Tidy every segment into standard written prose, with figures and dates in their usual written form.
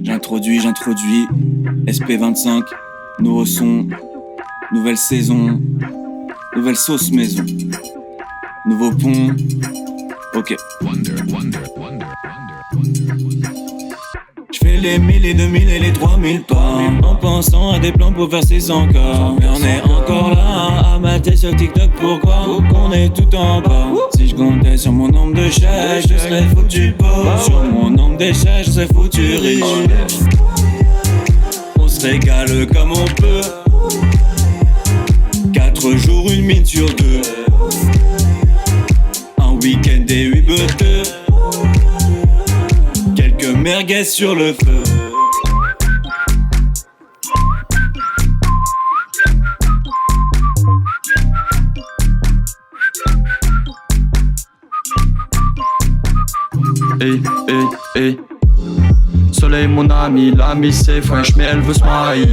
J'introduis, SP25, nouveau son, nouvelle saison, nouvelle sauce maison, nouveau pont, ok. J'fais les 1000, les 2000 et les 3000 pas, en pensant à des plans pour faire 600 cas. Mais on est encore là, à mater sur TikTok, pourquoi on est tout en bas. Si je comptais sur mon nombre de chèques, je serais foutu pauvre. Sur mon nombre d'échecs, je serais foutu riche. On se régale comme on peut, 4 jours, une mine sur 2, un week-end et 8 beuteux, quelques merguez sur le feu. Hey, hey, hey. Soleil mon ami, l'ami c'est fresh mais elle veut se marier.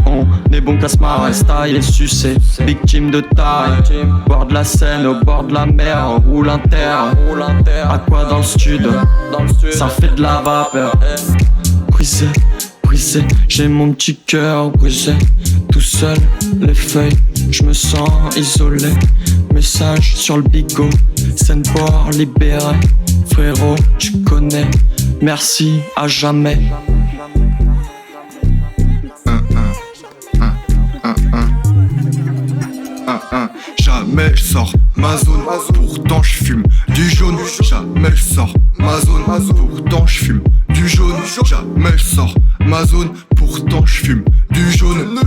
On est bon qu'à se marrer, style et sucer, victime de taille. Bord de la Seine, au bord de la mer, on roule inter. À quoi dans le sud, ça fait de la vapeur. Brisé, brisé, j'ai mon petit cœur brisé. Tout seul, les feuilles, je me sens isolé. Message sur le bigot, Seine-Port libéré. Frérot, tu connais, merci à jamais. Jamais je sors ma zone, pourtant je fume du jaune. Jamais je sors ma zone, pourtant je fume du jaune. Jamais je sors ma zone, pourtant je fume du jaune.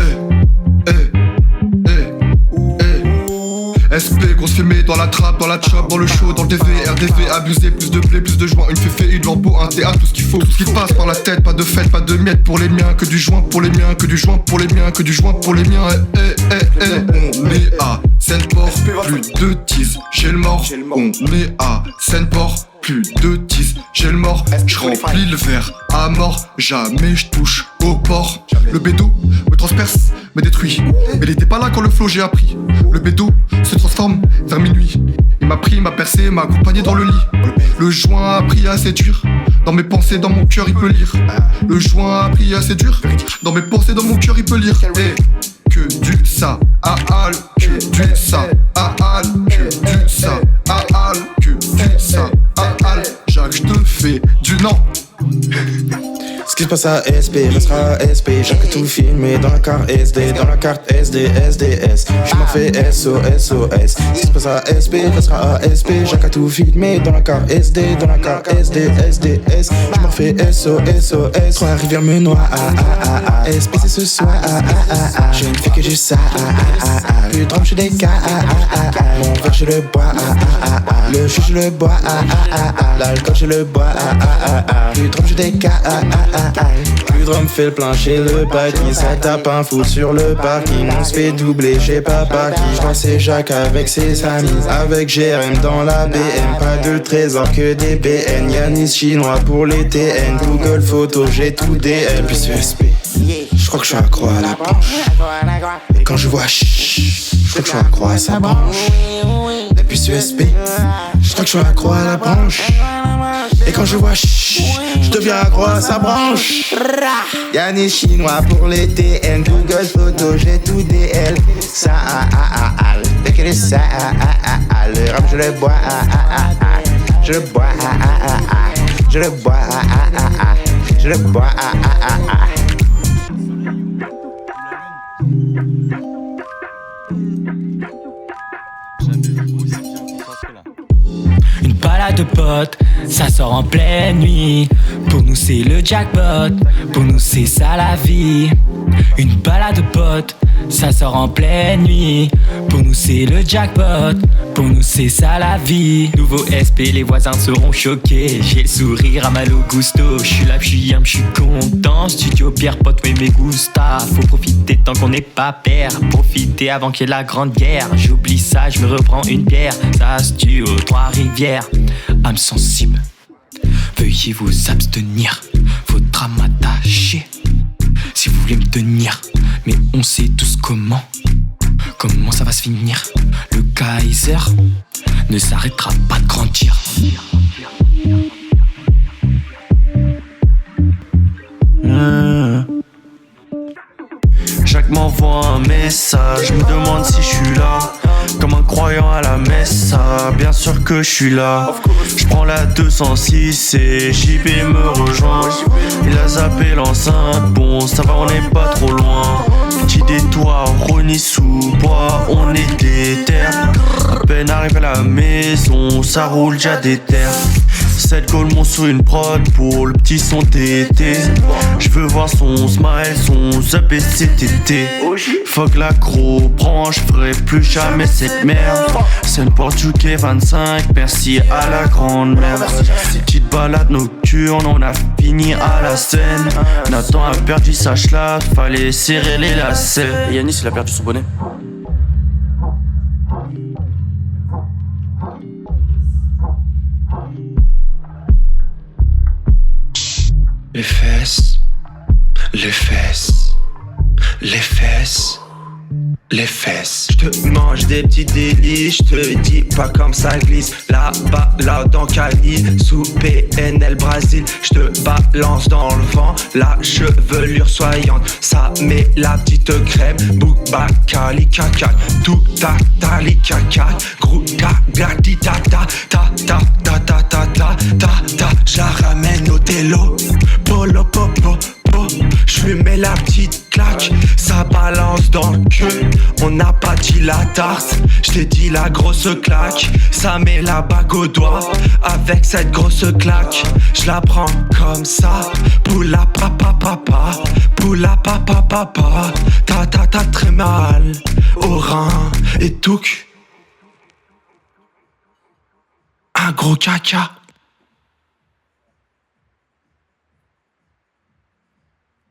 SP, grosse fumée dans la trappe, dans la chop, dans le show, dans le DV, RDV, abusé, plus de blé, plus de joint, une féfé, une lambeau, un théâtre, tout ce qu'il faut, tout ce qui passe par la tête, pas de fête, pas de miettes pour les miens, que du joint pour les miens, que du joint pour les miens, que du joint pour les miens. On est à Seine-Port, plus de tease, j'ai le mort. On est à Seine-Port, plus de tease, j'ai le mort. Je remplis le verre à mort, jamais je touche au port. Le bédo me transperce, me détruit, mais il était pas là quand le flow j'ai appris. Le bédo se transforme vers minuit. Il m'a pris, m'a percé, m'a accompagné dans le lit. Le joint a pris assez dur, dans mes pensées, dans mon cœur il peut lire. Le joint a pris assez dur, dans mes pensées, dans mon cœur il peut lire. Que du ça à al, que du ça à al, que du ça à al, que du ça à al. Jacques, je te fais du non. Ce qui se passe à SP restera à SP. J'ai que tout filmé dans la carte SD, dans la carte SD, SDS. Je m'en fais SOS. Ce qui se passe à SP restera à SP. J'ai que tout filmé dans la carte SD, dans la carte SD, SDS. Je m'en fais SOS. Trois rivières me noient. SP c'est ce soir. Je ne fais que juste ça. Plus de drame, je des cas. Mon verre je le bois. Le jus je le bois. L'alcool je le bois. Plus de drame, je des cas. Plus de rhum fait le plancher, le parking. Ça tape un fou sur le parking. On se fait doubler, j'ai papa qui. Je vois c'est Jacques avec ses amis. Avec GRM dans la BM. Pas de trésor que des BN. Yanis chinois pour les TN. Google photo, j'ai tout DL. Puis ce SP, je crois que je suis accro à la branche. Et quand je vois je crois que je suis accro à sa branche. Et puis ce SP, je crois que je suis accro à la branche. Et quand je vois je deviens accro à sa branche. Yanis chinois pour les TN. Google photo, j'ai tout DL. Ça dès que les ça le rap je le bois. Je le bois. Je le bois. Je le bois. Une balade de potes, ça sort en pleine nuit. Pour nous c'est le jackpot, pour nous c'est ça la vie. Une balade de potes, ça sort en pleine nuit. Pour nous c'est le jackpot, pour nous c'est ça la vie. Nouveau SP, les voisins seront choqués. J'ai le sourire à mal au gusto. J'suis là, j'suis j'suis content. Studio Pierre Pot, oui mes gusta. Faut profiter tant qu'on n'est pas père. Profiter avant qu'il y ait la grande guerre. J'oublie ça, je me reprends une bière. Ça se tue aux Trois-Rivières. Âme sensible, veuillez vous abstenir. Faudra m'attacher si vous voulez me tenir. Mais on sait tous comment ça va se finir. Le Kaiser ne s'arrêtera pas de grandir. m'envoie un message, me demande si je suis là. Comme un croyant à la messe, ça, bien sûr que je suis là. Je prends la 206 et JB me rejoint. Il a zappé l'enceinte, bon ça va on n'est pas trop loin. Petit détour, Rony sous bois, on est déter. À peine arrivé à la maison, ça roule déjà des terres. 7 golemons sur une prod pour le petit son tété. Je veux voir son smile, son zap et CTT. Fuck l'accro, branche, ferai plus jamais cette merde. C'est le Portugais 25, merci à la grande merde. Petite balade nocturne, on a fini à la scène. Nathan a perdu sa schlappe, fallait serrer les lacets. Et Yanis il a perdu son bonnet. Les fesses, les fesses, les fesses, les fesses. Je te mange des petits délices, je te dis pas comme ça glisse. Là-bas, là dans Cali, sous PNL Brésil. Je te balance dans le vent, la chevelure soyante. Ça met la petite crème, Bouba Cali caca. Tout ta tali caca, gros gaga di ta ta ta ta ta ta ta ta ta ta. J'la ramène au télo, polo popo. Je lui mets la petite claque, ça balance dans le cul. On n'a pas dit la tarte, je t'ai dit la grosse claque. Ça met la bague au doigt, avec cette grosse claque. Je la prends comme ça, poula papa papa, poula papa papa. Ta ta ta très mal, au rein et tout. Un gros caca.